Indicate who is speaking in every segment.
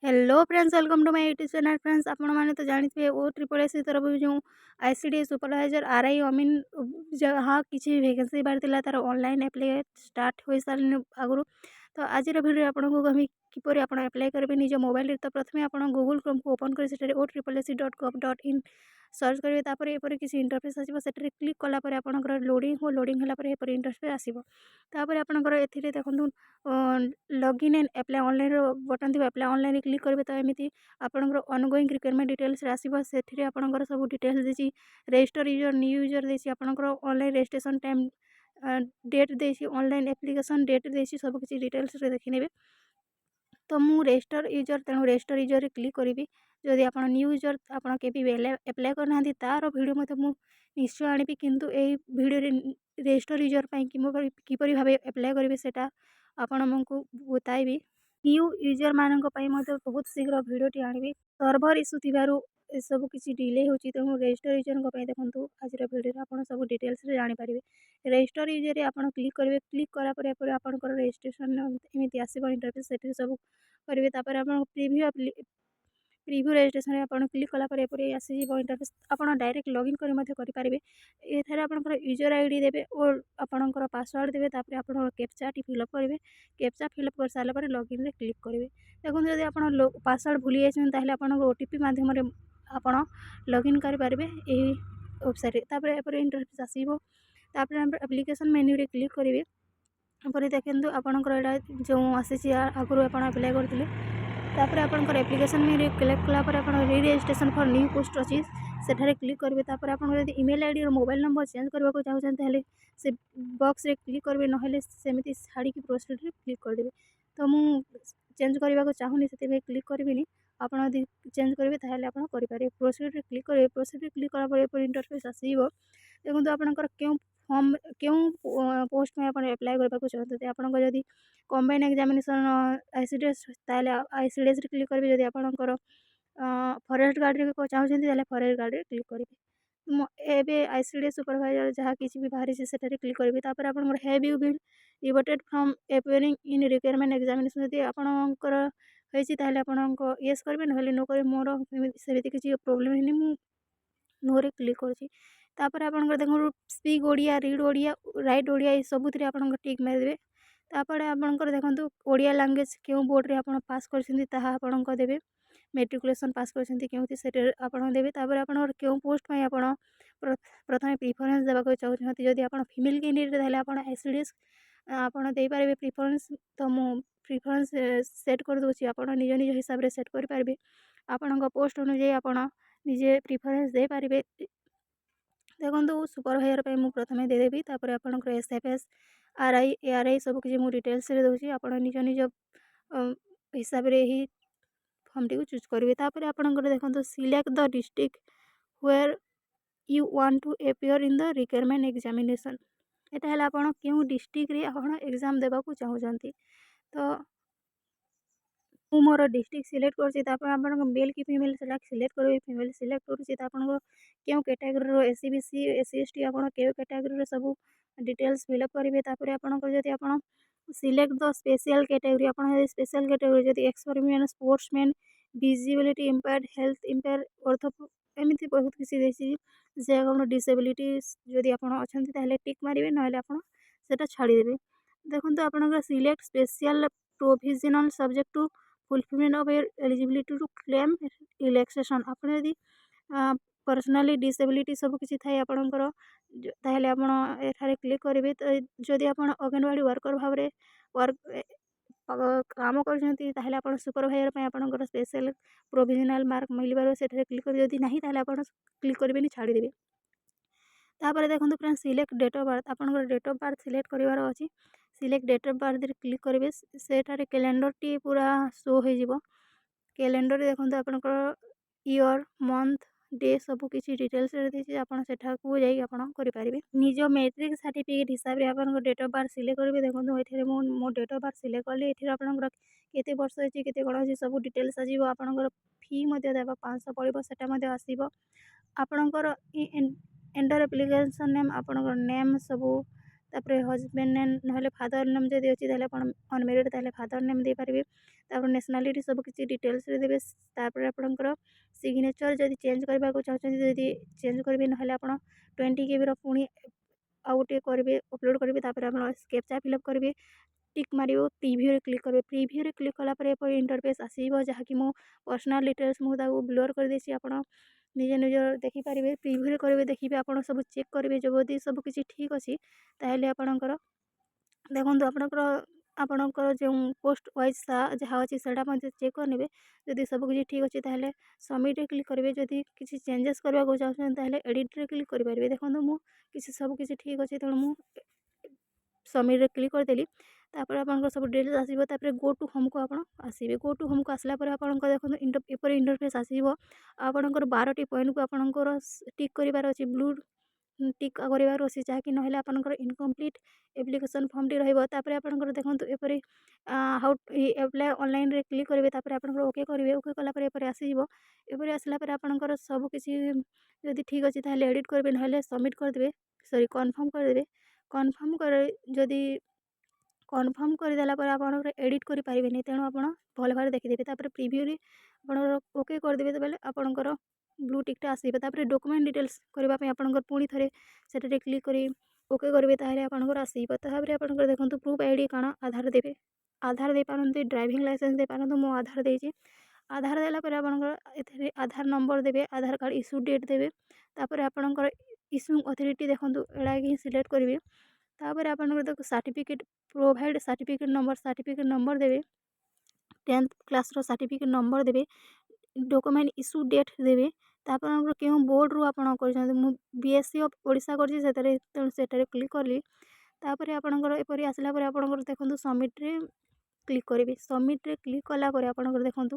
Speaker 1: Hello friends, welcome to my YouTube channel. Friends, आपण मैंने तो जानते ओ ट्रिपल एस तरफ जो आईसीडी सुपरवाइजर आरआई अमीन जहाँ किसी वैकेंसी बाहर तार ऑनलाइन अप्लाई स्टार्ट हो सारे आगु। तो आज भिडियो आपको कमी किपर आप अप्लाई करेंगे निज मोबाइल। तो प्रथम आप गूगल क्रोम को ओपन कर ओ ट्रिपल एस .gov.in सर्च करेंगे। तापर एपर किसी इंटरफेस आसो से क्लिक कलापर आपंकर लोडिंग हो लोडिंग होगापर इंटरफेस आसो। तापर आपंकर ए देखूँ login and apply online button थी अप्लाई ऑनलाइन क्लिक करेंगे। तो एमती आपंकर ऑनगोइंग रिक्वायरमेंट डिटेल्स आसो से आपंकर सब डिटेल्स देती रजिस्टर यूजर न्यू यूजर देती आपंकर ऑनलाइन रजिस्ट्रेशन टाइम डेट देती ऑनलाइन एप्लिकेशन डेट देती सबकि डिटेल्स देखने। तो मु रजिस्टर यूजर तेणु रजिस्टर यूजर क्लिक करी। जदि आप न्यू यूजर आपड़ के एप्लाई करना तार भिडियो मत मु निश्चय आनी किंतु ए भिडियो रजिस्टर यूजर किपरि भाव एप्लाई करेंगे सेटा आपण मको बताइबी। न्यू यूजर मानक बहुत शीघ्र भिडियोटी आनी सर्भर इश्यू थी सब किसी डिले होची। तेणु रजिस्टर यूजर देखो आज भिडियो आप सब डिटेल्स जानीपर रजिस्टर यूजर आप क्लिक करेंगे। क्लिक करापर आपंकर रजिस्ट्रेशन एमती आसो इंटरफेस से सब करेंगे। आप प्रिव्यू रजिस्ट्रेशन आप क्लिक कलापर एपरी आसीज इंटरफेस आप डायरेक्ट लॉगिन करेंगे। एथार आपंकर यूजर आईडी देवे और आपंकर पासवर्ड देवे। तापर आप कैप्चा टी फिलअप करेंगे। कैप्चा फिलअप कर सारापर लॉगिन रे क्लिक करेंगे। देखो जब आप पासवर्ड भूली जाते आप ओटीपी मध्यम आप लॉगिन करेंगे यही वेबसाइट। तापर एपर इंटरफेस आसो। तापर एप्लिकेशन मेन्यू रे क्लिक करेंगे। पर देखते आपंकर यहाँ जो आसी आगुरी आप अप्लाई करते तापर आपंकर एप्लिकेशन में क्लिक कलापर आप री रजिस्ट्रेशन फॉर न्यू पोस्ट अच्छी सेठारे क्लिक करेंगे। तापर आप ईमेल आईडी और मोबाइल नंबर चेंज करने को चाहते से बॉक्स रे क्लिक करेंगे ना सेमती छाड़ी प्रोसीड रे क्लिक करदेवे। तो मु चेंज करने को चाहूनी से क्लिक करेंगे। आप चेंज करेंगे ताहले आप करेंगे प्रोसीड रे क्लिक करेंगे। प्रोसीड रे क्लिक कलापर इंटरफेस आसो। देखो आपंकर क्यों फॉर्म क्यों पोस्ट में आप एप्लाई करने को चाहते आपंकर जदि combine examination ICDS ICDS click करेंगे। जदि आपंकर फॉरेस्ट गार्ड रे चाहते फॉरेस्ट गार्ड रे क्लिक करेंगे। एबे आईसीडीएस सुपरवाइजर जहाँ किसी भी बाहरी से क्लिक करेंगे। तापर आपंकर have you been reverted from appearing in requirement examination जदि आपंकर होती आपंक येस करेंगे ना नो करेंगे। मोर सेमती किसी प्रोब्लेम है मुझे नो रे क्लिक करुँची। तापर आपंकर देखो speak Odia read Odia right Odia ये सब आप टिक मारिदेवे। तापर आपंकर देखो ओडिया लैंग्वेज क्यों बोर्ड रे आप पास कर देवे मेट्रिकुलेसन पास करती से आप देवे। तापर आप क्यों पोस्ट में आप प्रथम प्रिफरेन्स देवाक चाहते जदि आप फिमेल कैंडिडेट आप आईसीडीएस आपड़ देपारे प्रिफरेन्स। तो मु प्रिफरेन्स सेट कर दूसरी आप निज निज हिसाब से सेट करेंगे। आपण पोस्ट अनुजाई आप निजे प्रिफरेन्स दे पारे। देखो सुपरवाइजर पे मुझे प्रथम देदेवी। तापर आपंकर एसएफएस आरआई एआरआई सब किसी मुझे डिटेल्स दूसरी आप निज निज हिसाब से ही फॉर्म टी चूज करेंगे। तापर आपंकर देखो select the district where you want to appear in the requirement examination. यहाँ है आप क्यों डिस्ट्रिक्ट रे आप एग्जाम देवा चाहते। तो मोर डिस्ट्रिक्ट सिलेक्ट कर मेल कि फीमेल से सिलेक्ट करेंगे। फीमेल सिलेक्ट कर क्यों category SC BC SC ST आप कैटेगरी सब डिटेल्स फिलअप करेंगे। तापर आपंकर जब आप सिलेक्ट द स्पेशल कैटेगरी आप स्पेशल कैटेगरी जब experiment sportsman visibility impaired health impair अर्थ एमती बहुत किसी देसी जे आप डिसेबिलिटी जदि आप अच्छा टिक मारे ना आप छाड़देवे। देखो आप select special provisional subject to fulfilment of your eligibility to claim relaxation आप यदि पर्सनाली डिसेबिलिटी सब किसी थाए आपंकर ताहले आप क्लिक करेंगे। तो जदि आप अंगनवाड़ी वर्कर भाव में वर्क काम कर सुपरवाइजर आपंकर स्पेशल प्रोविजनल मार्क मिल पार से क्लिक करेंगे। जदि नहीं आप क्लिक करेंगे छाड़देवे। तापर देखो friend select date of birth आपंकर डेट ऑफ बर्थ सिलेक्ट करार अच्छी select date of birth click करेंगे। सेठारे कैलेंडर टी पूरा शो हो कैलेंडर देखो आपंकर ईयर मंथ डे सब किसी डिटेल्स आपको जापारे निज मैट्रिक सर्टिफिकेट हिसाब से आप डेट ऑफ बर्थ सिलेक्ट करेंगे। देखो ये मो डेट ऑफ बर्थ सिलेक्ट कली ये आपंकर केते वर्ष अच्छी केते कौन अच्छी सब डिटेल्स आसो। आपंकर फी देवा 500 पड़ो से आपंकर एंटर एप्लिकेशन नेम आपंकर नेम सब ତାପରେ ହଜବେଣ୍ଡ ନେମ୍ ନହେଲେ ଫାଦର ନେମ୍ ଯଦି ଅଛି ତାହେଲେ ଆପଣ ଅନମ୍ୟାରିଡ଼୍ ତାହେଲେ ଫାଦର ନେମ୍ ଦେଇପାରିବେ। ତାପରେ ନ୍ୟାସନାଲିଟି ସବୁ କିଛି ଡିଟେଲ୍ସରେ ଦେବେ। ତାପରେ ଆପଣଙ୍କର ସିଗ୍ନେଚର୍ ଯଦି ଚେଞ୍ଜ କରିବାକୁ ଚାହୁଁଛନ୍ତି ଯଦି ଚେଞ୍ଜ କରିବେ, ନହେଲେ ଆପଣ 20 KBର ପୁଣି ଆଉ ଗୋଟିଏ କରିବେ, ଅପଲୋଡ଼ କରିବେ। ତାପରେ ଆପଣ କ୍ୟାପଚା ଫିଲ୍ଅପ୍ କରିବେ, ଟିକ୍ ମାରିବ, ପ୍ରିଭ୍ୟୁରେ କ୍ଲିକ୍ କରିବେ। ପ୍ରିଭ୍ୟୁରେ କ୍ଲିକ୍ କଲା ପରେ ଏପରି ଇଣ୍ଟରଫେସ୍ ଆସିବ, ଯାହାକି ମୁଁ ପର୍ସନାଲ୍ ଡିଟେଲ୍ସ ମୁଁ ତାକୁ ବ୍ଲର୍ କରିଦେଇଛି। ଆପଣ ନିଜେ ନିଜର ଦେଖିପାରିବେ। ପ୍ରିଭ୍ୟୁରେ କରିବେ, ଦେଖିବେ, ଆପଣ ସବୁ ଚେକ୍ କରିବେ। ଯଦି ସବୁ କିଛି ଠିକ୍ ଅଛି ତାହେଲେ ଆପଣଙ୍କର ଦେଖନ୍ତୁ ଆପଣଙ୍କର ଯେଉଁ ପୋଷ୍ଟ ୱାଇଜ୍ ଯାହା ଅଛି ସେଇଟା ମଧ୍ୟ ଚେକ୍ କରିନେବେ। ଯଦି ସବୁ କିଛି ଠିକ୍ ଅଛି ତାହେଲେ ସବମିଟ୍ରେ କ୍ଲିକ୍ କରିବେ। ଯଦି କିଛି ଚେଞ୍ଜେସ୍ କରିବାକୁ ଚାହୁଁଛନ୍ତି ତାହେଲେ ଏଡ଼ିଟ୍ରେ କ୍ଲିକ୍ କରିପାରିବେ। ଦେଖନ୍ତୁ ମୁଁ ସବୁ କିଛି ଠିକ୍ ଅଛି, ତେଣୁ ମୁଁ ସବମିଟ୍ରେ କ୍ଲିକ୍ କରିଦେଲି। ତାପରେ ଆପଣଙ୍କର ସବୁ ଡିଟେଲ୍ସ ଆସିବ। ତାପରେ ଗो ଟୁ ହୋମ୍କୁ ଆପଣ ଆସିବେ। ଗो ଟୁ ହୋମ୍କୁ ଆସିଲା ପରେ ଆପଣଙ୍କର ଦେଖନ୍ତୁ ଏପରି ଇଣ୍ଟରଫେସ୍ ଆସିବ। ଆପଣଙ୍କର 12ଟି ପଏଣ୍ଟକୁ ଆପଣଙ୍କର ଟିକ୍ କରିବାର ଅଛି, ବ୍ଲୁ ଟିକ୍ କରିବାର ଅଛି, ଯାହାକି ନହେଲେ ଆପଣଙ୍କର ଇନକମ୍ପ୍ଲିଟ୍ ଆପ୍ଲିକେସନ୍ ଫର୍ମଟି ରହିବ। ତାପରେ ଆପଣଙ୍କର ଦେଖନ୍ତୁ ଏପରି ହାଉ ଆପ୍ଲାଏ ଅନଲାଇନ୍ରେ କ୍ଲିକ୍ କରିବେ। ତାପରେ ଆପଣଙ୍କର ଓକେ କରିବେ। ଓକେ କଲା ପରେ ଏପରି ଆସିଯିବ। ଏପରି ଆସିଲା ପରେ ଆପଣଙ୍କର ସବୁ କିଛି ଯଦି ଠିକ୍ ଅଛି ତାହେଲେ ଏଡ଼ିଟ୍ କରିବେ, ନହେଲେ ସବମିଟ୍ କରିଦେବେ, କନଫର୍ମ କରିଦେବେ। ଯଦି କନଫର୍ମ କରିଦେଲା ପରେ ଆପଣଙ୍କର ଏଡ଼ିଟ୍ କରିପାରିବେନି, ତେଣୁ ଆପଣ ଭଲ ଭାବରେ ଦେଖିଦେବେ। ତାପରେ ପ୍ରିଭ୍ୟୁରେ ଆପଣଙ୍କର ଓକେ କରିଦେବେ, ତାହେଲେ ଆପଣଙ୍କର ବ୍ଲୁ ଟିକ୍ଟା ଆସିବ। ତାପରେ ଡକୁମେଣ୍ଟ ଡିଟେଲ୍ସ କରିବା ପାଇଁ ଆପଣଙ୍କର ପୁଣି ଥରେ ସେଠାରେ କ୍ଲିକ୍ କରି ଓକେ କରିବେ, ତାହେଲେ ଆପଣଙ୍କର ଆସିବ। ତାପରେ ଆପଣଙ୍କର ଦେଖନ୍ତୁ ପ୍ରୁଫ୍ ଆଇଡ଼ି କ'ଣ, ଆଧାର ଦେବେ। ଆଧାର ଦେଇପାରନ୍ତି, ଡ୍ରାଇଭିଂ ଲାଇସେନ୍ସ ଦେଇପାରନ୍ତୁ। ମୁଁ ଆଧାର ଦେଇଛି। ଆଧାର ଦେଲା ପରେ ଆପଣଙ୍କର ଏଥିରେ ଆଧାର ନମ୍ବର ଦେବେ, ଆଧାର କାର୍ଡ଼ ଇସ୍ୟୁ ଡେଟ୍ ଦେବେ। ତାପରେ ଆପଣଙ୍କର ଇସ୍ୟୁଂ ଅଥରିଟି ଦେଖନ୍ତୁ ଏଇଟା ହିଁ ସିଲେକ୍ଟ କରିବେ। ତାପରେ ଆପଣଙ୍କର ସାର୍ଟିଫିକେଟ୍ ପ୍ରୋଭାଇଡ଼ ସାର୍ଟିଫିକେଟ୍ ନମ୍ବର ଦେବେ। 10th କ୍ଲାସ୍ର ସାର୍ଟିଫିକେଟ୍ ନମ୍ବର ଦେବେ। ଡକୁମେଣ୍ଟ ଇସ୍ୟୁ ଡେଟ୍ ଦେବେ। ତାପରେ ଆପଣଙ୍କର କେଉଁ ବୋର୍ଡ଼ରୁ ଆପଣ କରିଛନ୍ତି, ମୁଁ BSc ଅଫ୍ ଓଡ଼ିଶା କରିଛି ସେଥିରେ, ତେଣୁ ସେଠାରେ କ୍ଲିକ୍ କଲି। ତାପରେ ଆପଣଙ୍କର ଏପରି ଆସିଲା ପରେ ଆପଣଙ୍କର ଦେଖନ୍ତୁ ସବମିଟ୍ରେ କ୍ଲିକ୍ କରିବେ। ସବମିଟ୍ରେ କ୍ଲିକ୍ କଲା ପରେ ଆପଣଙ୍କର ଦେଖନ୍ତୁ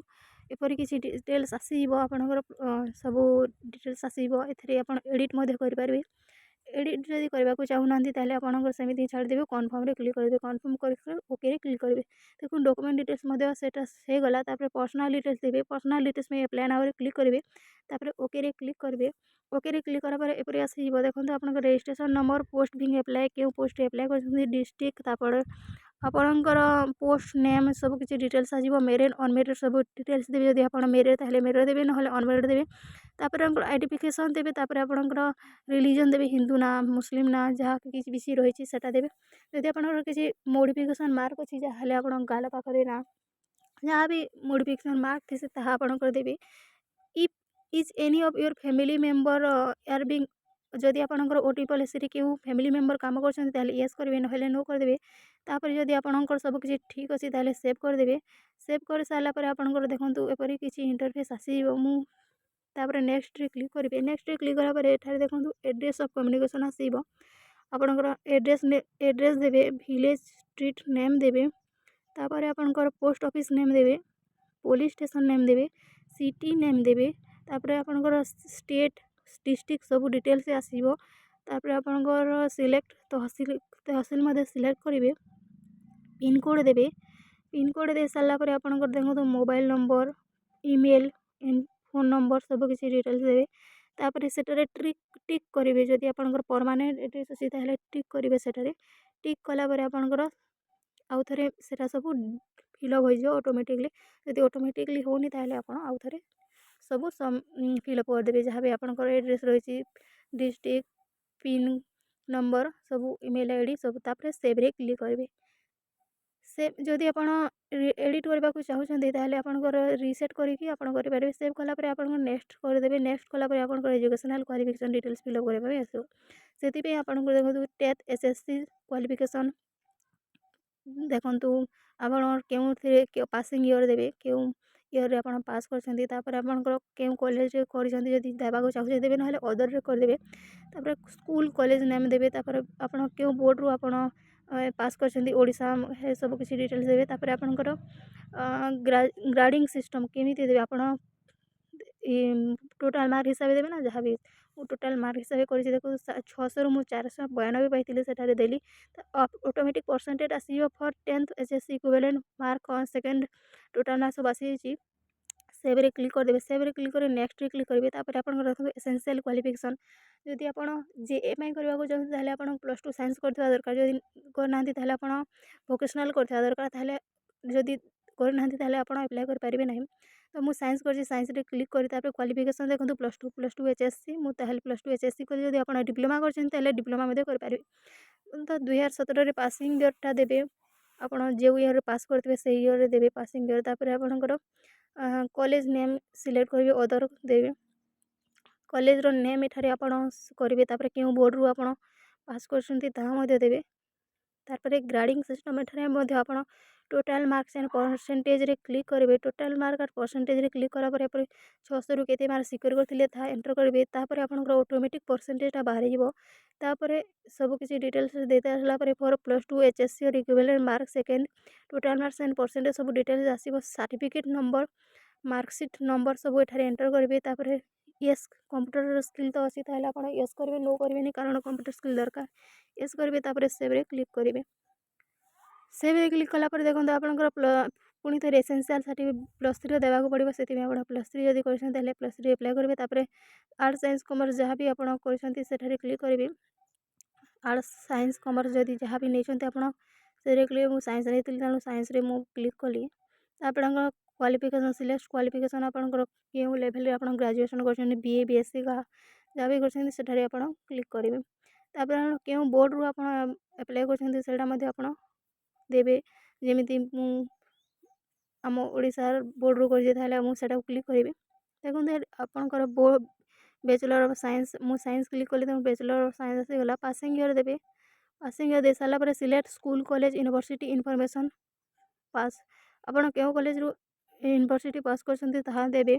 Speaker 1: ଏପରି କିଛି ଡିଟେଲ୍ସ ଆସିଯିବ। ଆପଣଙ୍କର ସବୁ ଡିଟେଲ୍ସ ଆସିଯିବ। ଏଥିରେ ଆପଣ ଏଡ଼ିଟ୍ ମଧ୍ୟ କରିପାରିବେ। ଏଡ଼ିଟ୍ ଯଦି କରିବାକୁ ଚାହୁଁନାହାନ୍ତି ତାହେଲେ ଆପଣଙ୍କର ସେମିତି ଛାଡ଼ିଦେବେ। କନଫର୍ମରେ କ୍ଲିକ୍ କରିଦେବେ। କନଫର୍ମ କରିକି ଓକେରେ କ୍ଲିକ୍ କରିବେ। ଦେଖନ୍ତୁ ଡକୁମେଣ୍ଟ ଡିଟେଲ୍ସ ମଧ୍ୟ ସେଇଟା ହେଇଗଲା। ତାପରେ ପର୍ସନାଲ୍ ଡିଟେଲ୍ସ ଦେବେ। ପର୍ସନାଲ୍ ଡିଟେଲ୍ସ ପାଇଁ ଆପ୍ଲାଏ ନାଓରେ କ୍ଲିକ୍ କରିବେ। ତାପରେ ଓକେରେ କ୍ଲିକ୍ କରିବେ। ଓକେରେ କ୍ଲିକ୍ କଲା ପରେ ଏପରି ଆସିଯିବ। ଦେଖନ୍ତୁ ଆପଣଙ୍କ registration number, post being apply, କେଉଁ ପୋଷ୍ଟରେ ଆପ୍ଲାଏ କରିଛନ୍ତି, ଡିଷ୍ଟ୍ରିକ୍ଟ, ତାପରେ ଆପଣଙ୍କର ପୋଷ୍ଟ ନେମ୍, ସବୁ କିଛି ଡିଟେଲ୍ସ ଆସିଯିବ। ମ୍ୟାରିଡ଼୍ ଅନମ୍ୟାରିଡ଼୍ ସବୁ ଡିଟେଲ୍ସ ଦେବେ। ଯଦି ଆପଣ ମ୍ୟାରିଡ଼୍ ତାହେଲେ ମ୍ୟାରିଡ଼୍ ଦେବେ, ନହେଲେ ଅନମ୍ୟାରିଡ଼୍ ଦେବେ। ତାପରେ ଆପଣଙ୍କର ଆଇଡେଣ୍ଟିଫିକେସନ୍ ଦେବେ। ତାପରେ ଆପଣଙ୍କର ରିଲିଜନ୍ ଦେବେ, ହିନ୍ଦୁ ନା ମୁସଲିମ୍ ନା ଯାହା କିଛି ରହିଛି ସେଟା ଦେବେ। ଯଦି ଆପଣଙ୍କର କିଛି ମୋଡ଼ିଫିକେସନ୍ ମାର୍କ ଅଛି ଯାହେଲେ ଆପଣଙ୍କ ଗାଲ ପାଖରେ ନା ଯାହା ବି ମୋଡ଼ିଫିକେସନ୍ ମାର୍କ ଥିସି ତାହା ଆପଣଙ୍କର ଦେବେ। Is any of your family member R being, ଯଦି ଆପଣଙ୍କର OT ପଲିସିରେ କେଉଁ ଫ୍ୟାମିଲି ମେମ୍ବର କାମ କରୁଛନ୍ତି ତାହେଲେ ୟେସ୍ କରିବେ, ନହେଲେ ନୋ କରିଦେବେ। ତାପରେ ଯଦି ଆପଣଙ୍କର ସବୁ କିଛି ଠିକ୍ ଅଛି ତାହେଲେ ସେଭ୍ କରିଦେବେ। ସେଭ୍ କରିସାରିଲା ପରେ ଆପଣଙ୍କର ଦେଖନ୍ତୁ ଏପରି କିଛି ଇଣ୍ଟରଫେସ୍ ଆସିଯିବ। ତାପରେ ନେକ୍ସଟରେ କ୍ଲିକ୍ କରିବେ। ନେକ୍ସଟରେ କ୍ଲିକ୍ କଲା ପରେ ଏଠାରେ ଦେଖନ୍ତୁ ଆଡ୍ରେସ୍ ଅଫ୍ କମ୍ୟୁନିକେସନ୍ ଆସିବ। ଆପଣଙ୍କର ଆଡ୍ରେସ୍ ଦେବେ, ଭିଲେଜ୍ ଷ୍ଟ୍ରିଟ୍ ନେମ୍ ଦେବେ। ତାପରେ ଆପଣଙ୍କର ପୋଷ୍ଟ ଅଫିସ୍ ନେମ୍ ଦେବେ, ପୋଲିସ୍ ଷ୍ଟେସନ୍ ନେମ୍ ଦେବେ, ସିଟି ନେମ୍ ଦେବେ। ତାପରେ ଆପଣଙ୍କର ଷ୍ଟେଟ୍, ଡିଷ୍ଟ୍ରିକ୍ଟ ସବୁ ଡିଟେଲ୍ସ ଆସିବ। ତାପରେ ଆପଣଙ୍କର ସିଲେକ୍ଟ ତହସିଲ ମଧ୍ୟ ସିଲେକ୍ଟ କରିବେ। ପିନ୍କୋଡ଼୍ ଦେବେ। ପିନ୍କୋଡ଼୍ ଦେଇ ସାରିଲା ପରେ ଆପଣଙ୍କର ଦେଖନ୍ତୁ mobile number, email, phone number ସବୁ କିଛି ଡିଟେଲ୍ସ ଦେବେ। ତାପରେ ସେଠାରେ ଟିକ୍ କରିବେ। ଯଦି ଆପଣଙ୍କର ପରମାନେଣ୍ଟ ଆଡ୍ରେସ୍ ଅଛି ତାହେଲେ ଟିକ୍ କରିବେ ସେଠାରେ। ଟିକ୍ କଲା ପରେ ଆପଣଙ୍କର ଆଉ ଥରେ ସେଟା ସବୁ ଫିଲ୍ଅପ୍ ହୋଇଯିବ ଅଟୋମେଟିକଲି। ଯଦି ଅଟୋମେଟିକଲି ହେଉନି ତାହେଲେ ଆପଣ ଆଉ ଥରେ ସବୁ ଫିଲ୍ଅପ୍ କରିଦେବେ। ଯାହା ବି ଆପଣଙ୍କର ଆଡ୍ରେସ୍ ରହିଛି, ଡିଷ୍ଟ୍ରିକ୍ଟ, ପିନ୍ ନମ୍ବର, ସବୁ ଇମେଲ୍ ଆଇଡ଼ି ସବୁ। ତାପରେ ସେଭ୍ରେ କ୍ଲିକ୍ କରିବେ। ଯଦି ଆପଣ ଏଡ଼ିଟ୍ କରିବାକୁ ଚାହୁଁଛନ୍ତି ତାହେଲେ ଆପଣଙ୍କର ରିସେଟ୍ କରିକି ଆପଣ କରିପାରିବେ। ସେଭ୍ କଲା ପରେ ଆପଣଙ୍କର ନେକ୍ସଟ କରିଦେବେ। ନେକ୍ସଟ କଲା ପରେ ଆପଣଙ୍କର ଏଜୁକେସନାଲ୍ କ୍ୱାଲିଫିକେସନ୍ ଡିଟେଲ୍ସ ଫିଲ୍ଅପ୍ କରିବା ପାଇଁ ଆସିବ। ସେଥିପାଇଁ ଆପଣଙ୍କୁ ଦେଖନ୍ତୁ ଟେନ୍ଥ SSC କ୍ୱାଲିଫିକେସନ୍ ଦେଖନ୍ତୁ ଆପଣ କେଉଁଥିରେ ପାସିଂ ଇୟର୍ ଦେବେ, କେଉଁ ଇୟର୍ରେ ଆପଣ ପାସ୍ କରିଛନ୍ତି। ତାପରେ ଆପଣଙ୍କର କେଉଁ କଲେଜରେ କରିଛନ୍ତି ଯଦି ଦେବାକୁ ଚାହୁଁଛନ୍ତି ଦେବେ, ନହେଲେ ଅଦରରେ କରିଦେବେ। ତାପରେ ସ୍କୁଲ୍ କଲେଜ ନେମ୍ ଦେବେ। ତାପରେ ଆପଣ କେଉଁ ବୋର୍ଡ଼ରୁ ଆପଣ ପାସ୍ କରିଛନ୍ତି, ଓଡ଼ିଶା, ସବୁ କିଛି ଡିଟେଲ୍ସ ଦେବେ। ତାପରେ ଆପଣଙ୍କର ଗ୍ରାଡ଼ିଂ ସିଷ୍ଟମ୍ କେମିତି ଦେବେ, ଆପଣ ଟୋଟାଲ୍ ମାର୍କ ହିସାବରେ ଦେବେ ନା ଯାହା ବି। ମୁଁ ଟୋଟାଲ୍ ମାର୍କ ହିସାବରେ କରିଛି। ଦେଖନ୍ତୁ 600ରୁ ମୁଁ 492 ପାଇଥିଲି, ସେଠାରେ ଦେଲି। ଅଟୋମେଟିକ୍ ପରସେଣ୍ଟେଜ୍ ଆସିଯିବ for 10th SSC equivalent mark on second total mark ସବୁ ଆସିଯାଇଛି। ସେଭ୍ରେ କ୍ଲିକ୍ କରିଦେବେ। ସେଭ୍ରେ କ୍ଲିକ୍ କରି ନେକ୍ସଟ୍ରେ କ୍ଲିକ୍ କରିବେ। ତାପରେ ଆପଣଙ୍କର ଦେଖନ୍ତୁ ଏସେନ୍ସିଆଲ୍ କ୍ୱାଲିଫିକେସନ୍, ଯଦି ଆପଣ JMI କରିବାକୁ ଚାହୁଁଛନ୍ତି ତାହେଲେ ଆପଣ +2 ସାଇନ୍ସ କରିଥିବା ଦରକାର। ଯଦି କରିନାହାନ୍ତି ତାହେଲେ ଆପଣ ଭୋକେସନାଲ୍ କରିଥିବା ଦରକାର। ତାହେଲେ ଯଦି କରିନାହାନ୍ତି ତାହେଲେ ଆପଣ ଆପ୍ଲାଏ କରିପାରିବେ ନାହିଁ। ତ ମୁଁ ସାଇନ୍ସ କରିଛି, ସାଇନ୍ସରେ କ୍ଲିକ୍ କରି ତାପରେ କ୍ୱାଲିଫିକେସନ୍ ଦେଖନ୍ତୁ +2 HSC, ମୁଁ ତାହେଲେ +2 HSC କଲି। ଯଦି ଆପଣ ଡିପ୍ଲୋମା କରିଛନ୍ତି ତାହେଲେ ଡିପ୍ଲୋମା ମଧ୍ୟ କରିପାରିବେ। ତ 2017ରେ ପାସିଂ ଇୟର୍ଟା ଦେବେ। ଆପଣ ଯେଉଁ ଇୟର୍ରେ ପାସ୍ କରିଥିବେ ସେଇ ଇୟର୍ରେ ଦେବେ ପାସିଂ ଇୟର୍। ତାପରେ ଆପଣଙ୍କର କଲେଜ ନେମ୍ ସିଲେକ୍ଟ କରିବେ, ଅଦର ଦେବେ। କଲେଜର ନେମ୍ ଏଠାରେ ଆପଣ କରିବେ। ତାପରେ କେଉଁ ବୋର୍ଡ଼ରୁ ଆପଣ ପାସ୍ କରିଛନ୍ତି ତାହା ମଧ୍ୟ ଦେବେ। ତାପରେ ଗ୍ରେଡ଼ିଂ ସିଷ୍ଟମ୍, ଏଠାରେ ମଧ୍ୟ ଆପଣ ଟୋଟାଲ୍ ମାର୍କସ୍ ଆଣ୍ଡ ପରସେଣ୍ଟେଜ୍ରେ କ୍ଲିକ୍ କରିବେ। ଟୋଟାଲ୍ ମାର୍କ ଆଣ୍ଡ ପରସେଣ୍ଟେଜ୍ରେ କ୍ଲିକ୍ କଲା ପରେ ଏପରି 600ରୁ କେତେ ମାର୍କ ସିକ୍ୟୁର କରିଥିଲେ ତାହା ଏଣ୍ଟର କରିବେ। ତାପରେ ଆପଣଙ୍କର ଅଟୋମେଟିକ୍ ପରସେଣ୍ଟେଜ୍ଟା ବାହାରିଯିବ। ତାପରେ ସବୁକିଛି ଡିଟେଲ୍ସ ଦେଇ ସାରିଲା ପରେ for +2 HSC or equivalent mark second total marks and percentage ସବୁ ଡିଟେଲ୍ସ ଆସିବ। ସାର୍ଟିଫିକେଟ୍ ନମ୍ବର, ମାର୍କସିଟ୍ ନମ୍ବର ସବୁ ଏଠାରେ ଏଣ୍ଟର କରିବେ। ତାପରେ ୟେସ୍ କମ୍ପ୍ୟୁଟର ସ୍କିଲ୍ ତ ଅଛି ତାହେଲେ ଆପଣ ୟେସ୍ କରିବେ, ନୋ କରିବେନି କାରଣ କମ୍ପ୍ୟୁଟର ସ୍କିଲ୍ ଦରକାର। ୟେସ୍ କରିବେ, ତାପରେ ସେଭ୍ରେ କ୍ଲିକ୍ କରିବେ। ସେଭ୍ରେ କ୍ଲିକ୍ କଲା ପରେ ଦେଖନ୍ତୁ ଆପଣଙ୍କର ପୁଣି ଥରେ ଏସେନ୍ସିଆଲ୍ ସାର୍ଟିଫିକେଟ୍ +3 ଦେବାକୁ ପଡ଼ିବ। ସେଥିପାଇଁ ଆପଣ +3 ଯଦି କରିଛନ୍ତି ତାହେଲେ +3 ଆପ୍ଲାଏ କରିବେ। ତାପରେ ଆର୍ଟ୍ସ ସାଇନ୍ସ କମର୍ସ ଯାହା ବି ଆପଣ କରିଛନ୍ତି ସେଠାରେ କ୍ଲିକ୍ କରିବେ। ଆର୍ଟ୍ସ ସାଇନ୍ସ କମର୍ସ ଯଦି ଯାହା ବି ନେଇଛନ୍ତି ଆପଣ ସେଥିରେ କ୍ଲିକ୍, ମୁଁ ସାଇନ୍ସ ନେଇଥିଲି ତେଣୁ ସାଇନ୍ସରେ ମୁଁ କ୍ଲିକ୍ କଲି। ଆପଣଙ୍କ କ୍ୱାଲିଫିକେସନ୍ ସିଲେକ୍ଟ କ୍ୱାଲିଫିକେସନ୍ ଆପଣଙ୍କର କେଉଁ ଲେଭେଲରେ ଆପଣ ଗ୍ରାଜୁଏସନ୍ କରିଛନ୍ତି, BA BSc ଯାହା ବି କରିଛନ୍ତି ସେଠାରେ ଆପଣ କ୍ଲିକ୍ କରିବେ। ତାପରେ କେଉଁ ବୋର୍ଡ଼ରୁ ଆପଣ ଆପ୍ଲାଏ କରିଛନ୍ତି ସେଇଟା ମଧ୍ୟ ଆପଣ ଦେବେ। ଯେମିତି ମୁଁ ଆମ ଓଡ଼ିଶାର ବୋର୍ଡ଼ରୁ କରିଛି ତାହେଲେ ମୁଁ ସେଟାକୁ କ୍ଲିକ୍ କରିବି। ଦେଖନ୍ତୁ ଆପଣଙ୍କର ବ୍ୟାଚଲର୍ ଅଫ୍ ସାଇନ୍ସ, ମୁଁ ସାଇନ୍ସ କ୍ଲିକ୍ କଲି ତେଣୁ ବ୍ୟାଚଲର୍ ଅଫ୍ ସାଇନ୍ସ ଆସିଗଲା। ପାସିଂ ଇୟର୍ ଦେବେ। ପାସିଂ ଇୟର୍ ଦେଇ ସାରିଲା ପରେ select school college university information pass, ଆପଣ କେଉଁ କଲେଜରୁ ୟୁନିଭର୍ସିଟି ପାସ୍ କରିଛନ୍ତି ତାହା ଦେବେ।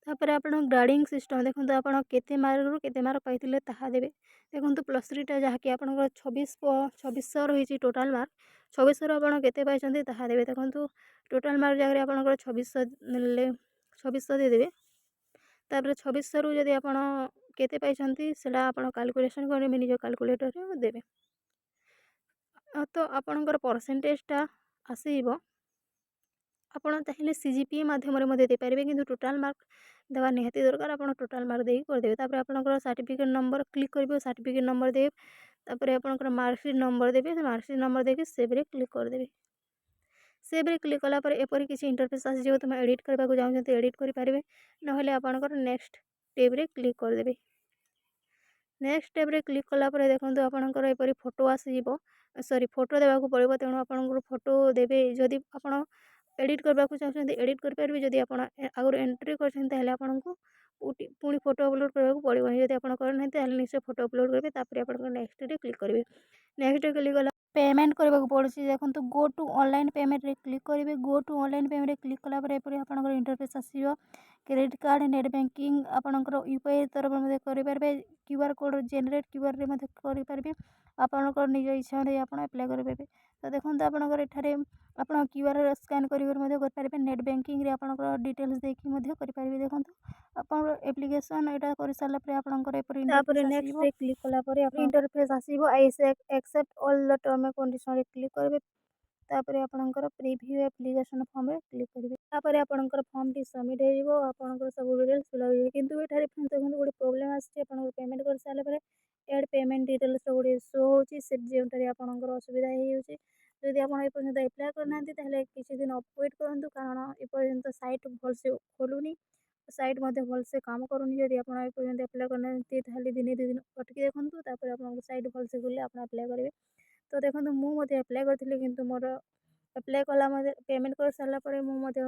Speaker 1: ତାପରେ ଆପଣ ଗ୍ରେଡ଼ିଂ ସିଷ୍ଟମ୍ ଦେଖନ୍ତୁ ଆପଣ କେତେ ମାର୍କରୁ କେତେ ମାର୍କ ପାଇଥିଲେ ତାହା ଦେବେ। ଦେଖନ୍ତୁ +3ଟା ଯାହାକି ଆପଣଙ୍କର 2600 ରହିଛି ଟୋଟାଲ୍ ମାର୍କ, 2600ରୁ ଆପଣ କେତେ ପାଇଛନ୍ତି ତାହା ଦେବେ। ଦେଖନ୍ତୁ ଟୋଟାଲ୍ ମାର୍କ ଜାଗାରେ ଆପଣଙ୍କର 2600 ନେଲେ 2600 ଦେଇଦେବେ। ତାପରେ 2600ରୁ ଯଦି ଆପଣ କେତେ ପାଇଛନ୍ତି ସେଇଟା ଆପଣ କାଲକୁଲେସନ୍ କରିବେ, ନିଜ କାଲକୁଲେଟର୍ରେ ଦେବେ। ତ ଆପଣଙ୍କର ପରସେଣ୍ଟେଜ୍ଟା ଆସିଯିବ। ଆପଣ ଚାହିଁଲେ CGPA ମାଧ୍ୟମରେ ମଧ୍ୟ ଦେଇପାରିବେ, କିନ୍ତୁ ଟୋଟାଲ୍ ମାର୍କ ଦେବା ନିହାତି ଦରକାର। ଆପଣ ଟୋଟାଲ୍ ମାର୍କ ଦେଇକି କରିଦେବେ। ତାପରେ ଆପଣଙ୍କର ସାର୍ଟିଫିକେଟ୍ ନମ୍ବର କ୍ଲିକ୍ କରିବେ, ସାର୍ଟିଫିକେଟ୍ ନମ୍ବର ଦେବେ। ତାପରେ ଆପଣଙ୍କର ମାର୍କସିଟ୍ ନମ୍ବର ଦେବେ, ସେ ମାର୍କସିଟ୍ ନମ୍ବର ଦେଇକି ସେଭ୍ରେ କ୍ଲିକ୍ କରିଦେବେ। ସେଭ୍ରେ କ୍ଲିକ୍ କଲା ପରେ ଏପରି କିଛି ଇଣ୍ଟରଫେସ୍ ଆସିଯିବ। ତୁମେ ଏଡ଼ିଟ୍ କରିବାକୁ ଚାହୁଁଛନ୍ତି ଏଡ଼ିଟ୍ କରିପାରିବେ, ନହେଲେ ଆପଣଙ୍କର ନେକ୍ସଟ ଟ୍ୟାବ୍ରେ କ୍ଲିକ୍ କରିଦେବେ। ନେକ୍ସଟ ଟ୍ୟାବ୍ରେ କ୍ଲିକ୍ କଲା ପରେ ଦେଖନ୍ତୁ ଆପଣଙ୍କର ଏପରି ଫଟୋ ଆସିଯିବ। ଫଟୋ ଦେବାକୁ ପଡ଼ିବ, ତେଣୁ ଆପଣଙ୍କର ଫଟୋ ଦେବେ। ଯଦି ଆପଣ ଏଡ଼ିଟ୍ କରିବାକୁ ଚାହୁଁଛନ୍ତି ଏଡ଼ିଟ୍ କରିପାରିବେ। ଯଦି ଆପଣ ଆଗରୁ ଏଣ୍ଟ୍ରି କରିଛନ୍ତି ତାହେଲେ ଆପଣଙ୍କୁ ପୁଣି ଫଟୋ ଅପଲୋଡ଼ କରିବାକୁ ପଡ଼ିବନି। ଯଦି ଆପଣ କରିନାହାନ୍ତି ତାହେଲେ ନିଶ୍ଚୟ ଫଟୋ ଅପଲୋଡ଼ କରିବେ। ତାପରେ ଆପଣଙ୍କ ନେକ୍ସଟରେ କ୍ଲିକ୍ କରିବେ। ନେକ୍ସଟରେ କ୍ଲିକ୍ କଲା ପେମେଣ୍ଟ କରିବାକୁ ପଡ଼ୁଛି। ଦେଖନ୍ତୁ ଗो ଟୁ ଅନଲାଇନ୍ ପେମେଣ୍ଟରେ କ୍ଲିକ୍ କରିବେ। ଗୋ ଟୁ ଅନଲାଇନ୍ ପେମେଣ୍ଟରେ କ୍ଲିକ୍ କଲା ପରେ ଏପରି ଆପଣଙ୍କର ଇଣ୍ଟରଫେସ୍ ଆସିବ। କ୍ରେଡ଼ିଟ୍ କାର୍ଡ଼, ନେଟ୍ ବ୍ୟାଙ୍କିଂ ଆପଣଙ୍କର UPI ତରଫରୁ ମଧ୍ୟ କରିପାରିବେ। QR କୋଡ଼୍ ଜେନେରେଟ୍ QRରେ ମଧ୍ୟ କରିପାରିବେ। ଆପଣଙ୍କର ନିଜ ଇଚ୍ଛା ଅନୁଯାୟୀ ଆପଣ ଆପ୍ଲାଏ କରିପାରିବେ। ତ ଦେଖନ୍ତୁ ଆପଣଙ୍କର ଏଠାରେ ଆପଣ QR ସ୍କାନ୍ କରିକି ମଧ୍ୟ କରିପାରିବେ। ନେଟ୍ ବ୍ୟାଙ୍କିଂରେ ଆପଣଙ୍କର ଡିଟେଲ୍ସ ଦେଇକି ମଧ୍ୟ କରିପାରିବେ। ଦେଖନ୍ତୁ ଆପଣଙ୍କର ଆପ୍ଲିକେସନ୍ ଏଇଟା କରିସାରିଲା ପରେ ଆପଣଙ୍କର ଏପରି ଇଣ୍ଟରଫେସ୍ ଆସିବ। ନେକ୍ସଟରେ କ୍ଲିକ୍ କଲା ପରେ ଇଣ୍ଟରଫେସ୍ ଆସିବ। I accept all the term and କଣ୍ଡିସନରେ କ୍ଲିକ୍ କରିବେ। ତାପରେ ଆପଣଙ୍କର ପ୍ରିଭ୍ୟୁ ଆପ୍ଲିକେସନ୍ ଫର୍ମରେ କ୍ଲିକ୍ କରିବେ। ତାପରେ ଆପଣଙ୍କର ଫର୍ମଟି ସବମିଟ୍ ହେଇଯିବ। ଆପଣଙ୍କର ସବୁ ଡିଟେଲ୍ସ ଫିଲ୍ଅପ୍ ହେଇଯିବ। କିନ୍ତୁ ଏଠାରେ ଦେଖନ୍ତୁ ଗୋଟେ ପ୍ରୋବ୍ଲେମ୍ ଆସିଛି। ଆପଣଙ୍କର ପେମେଣ୍ଟ କରିସାରିଲା ପରେ ଏଡ୍ ପେମେଣ୍ଟ ଡିଟେଲ୍ସ ଗୋଟେ ଶୋ ହେଉଛି, ସେ ଯେଉଁଟାରେ ଆପଣଙ୍କର ଅସୁବିଧା ହେଇଯାଉଛି। ଯଦି ଆପଣ ଏପର୍ଯ୍ୟନ୍ତ ଆପ୍ଲାଏ କରିନାହାନ୍ତି ତାହେଲେ କିଛି ଦିନ ୱେଟ୍ କରନ୍ତୁ, କାରଣ ଏପର୍ଯ୍ୟନ୍ତ ସାଇଟ୍ ଭଲସେ ଖୋଲୁନି, ସାଇଟ୍ ମଧ୍ୟ ଭଲସେ କାମ କରୁନି। ଯଦି ଆପଣ ଏପର୍ଯ୍ୟନ୍ତ ଆପ୍ଲାଏ କରିନାହାନ୍ତି ତାହେଲେ ଦିନେ ଦୁଇ ଦିନ ଅଟକି ଦେଖନ୍ତୁ, ତାପରେ ଆପଣଙ୍କ ସାଇଟ୍ ଭଲସେ ଖୋଲିଲେ ଆପଣ ଆପ୍ଲାଏ କରିବେ। ତ ଦେଖନ୍ତୁ ମୁଁ ମଧ୍ୟ ଆପ୍ଲାଏ କରିଥିଲି, କିନ୍ତୁ ମୋର ଆପ୍ଲାଏ କଲା ମଧ୍ୟ ପେମେଣ୍ଟ କରିସାରିଲା ପରେ ମୁଁ ମଧ୍ୟ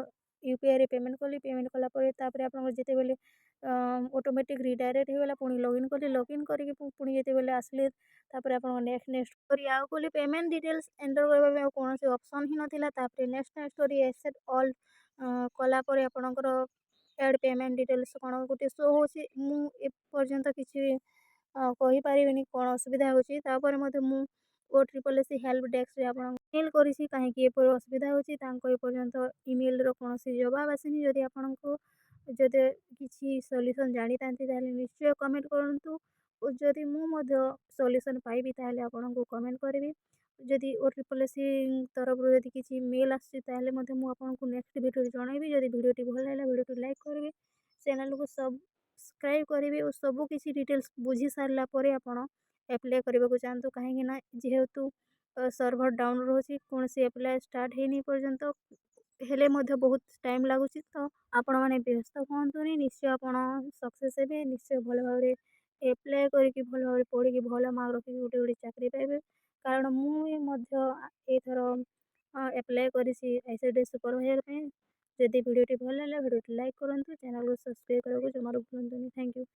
Speaker 1: UPIରେ ପେମେଣ୍ଟ କଲି। ପେମେଣ୍ଟ କଲା ପରେ ତାପରେ ଆପଣଙ୍କର ଯେତେବେଳେ ଅଟୋମେଟିକ୍ ରିଡାଇରେକ୍ଟ ହେଇଗଲା, ପୁଣି ଲଗ୍ଇନ୍ କଲି। ଲଗ୍ଇନ୍ କରିକି ପୁଣି ଯେତେବେଳେ ଆସିଲେ ତାପରେ ଆପଣଙ୍କ ନେକ୍ସଟ କରି ଆଉ କଲି। ପେମେଣ୍ଟ ଡିଟେଲ୍ସ ଏଣ୍ଟର କରିବା ପାଇଁ ଆଉ କୌଣସି ଅପସନ୍ ହିଁ ନଥିଲା। ତାପରେ ନେକ୍ସଟ କରି ଆକ୍ସେପ୍ଟ ଅଲ୍ କଲା ପରେ ଆପଣଙ୍କର ଏଡ୍ ପେମେଣ୍ଟ ଡିଟେଲ୍ସ କ'ଣ ଗୋଟେ ଶୋ ହେଉଛି। ମୁଁ ଏପର୍ଯ୍ୟନ୍ତ କିଛି କହିପାରିବିନି କ'ଣ ଅସୁବିଧା ହେଉଛି। ତାପରେ ମଧ୍ୟ ମୁଁ OSSC ହେଲ୍ପ ଡେସ୍କରେ ଆପଣଙ୍କୁ ମେଲ୍ କରିଛି, କାହିଁକି ଏପରି ଅସୁବିଧା ହେଉଛି। ତାଙ୍କ ଏପର୍ଯ୍ୟନ୍ତ ଇମେଲ୍ର କୌଣସି ଜବାବ ଆସିନି। ଯଦି ଆପଣଙ୍କୁ କିଛି ସଲ୍ୟୁସନ୍ ଜାଣିଥାନ୍ତି ତାହେଲେ ନିଶ୍ଚୟ କମେଣ୍ଟ କରନ୍ତୁ। ଓ ଯଦି ମୁଁ ମଧ୍ୟ ସଲ୍ୟୁସନ୍ ପାଇବି ତାହେଲେ ଆପଣଙ୍କୁ କମେଣ୍ଟ କରିବି। ଯଦି OSSC ତରଫରୁ ଯଦି କିଛି ମେଲ୍ ଆସୁଛି ତାହେଲେ ମଧ୍ୟ ମୁଁ ଆପଣଙ୍କୁ ନେକ୍ସଟ ଭିଡ଼ିଓରେ ଜଣାଇବି। ଯଦି ଭିଡ଼ିଓଟି ଭଲ ଲାଗିଲା ଭିଡ଼ିଓଟି ଲାଇକ୍ କରିବେ, ଚ୍ୟାନେଲକୁ ସବସ୍କ୍ରାଇବ୍ କରିବେ ଓ ସବୁ କିଛି ଡିଟେଲ୍ସ ବୁଝି ସାରିଲା ପରେ ଆପଣ ଆପ୍ଲାଏ କରିବାକୁ ଚାହାନ୍ତୁ। କାହିଁକି ନା ଯେହେତୁ ସର୍ଭର ଡାଉନ୍ ରହୁଛି, କୌଣସି ଆପ୍ଲାଏ ଷ୍ଟାର୍ଟ ହେଇନି ପର୍ଯ୍ୟନ୍ତ, ହେଲେ ମଧ୍ୟ ବହୁତ ଟାଇମ୍ ଲାଗୁଛି। ତ ଆପଣମାନେ ବ୍ୟସ୍ତ ହୁଅନ୍ତୁନି, ନିଶ୍ଚୟ ଆପଣ ସକ୍ସେସ୍ ହେବେ। ନିଶ୍ଚୟ ଭଲ ଭାବରେ ଆପ୍ଲାଏ କରିକି ଭଲ ଭାବରେ ପଢ଼ିକି ଭଲ ମାର୍କ ରଖିକି ଗୋଟେ ଚାକିରି ପାଇବେ। କାରଣ ମୁଁ ବି ମଧ୍ୟ ଏଇଥର ଆପ୍ଲାଏ କରିଛି ICDS ସୁପରଭାଇଜର ପାଇଁ। ଯଦି ଭିଡ଼ିଓଟି ଭଲ ଲାଗିଲା ଭିଡ଼ିଓଟି ଲାଇକ୍ କରନ୍ତୁ, ଚ୍ୟାନେଲକୁ ସବସ୍କ୍ରାଇବ୍ କରିବାକୁ ଜମାରୁ ଭୁଲନ୍ତୁନି। Thank you.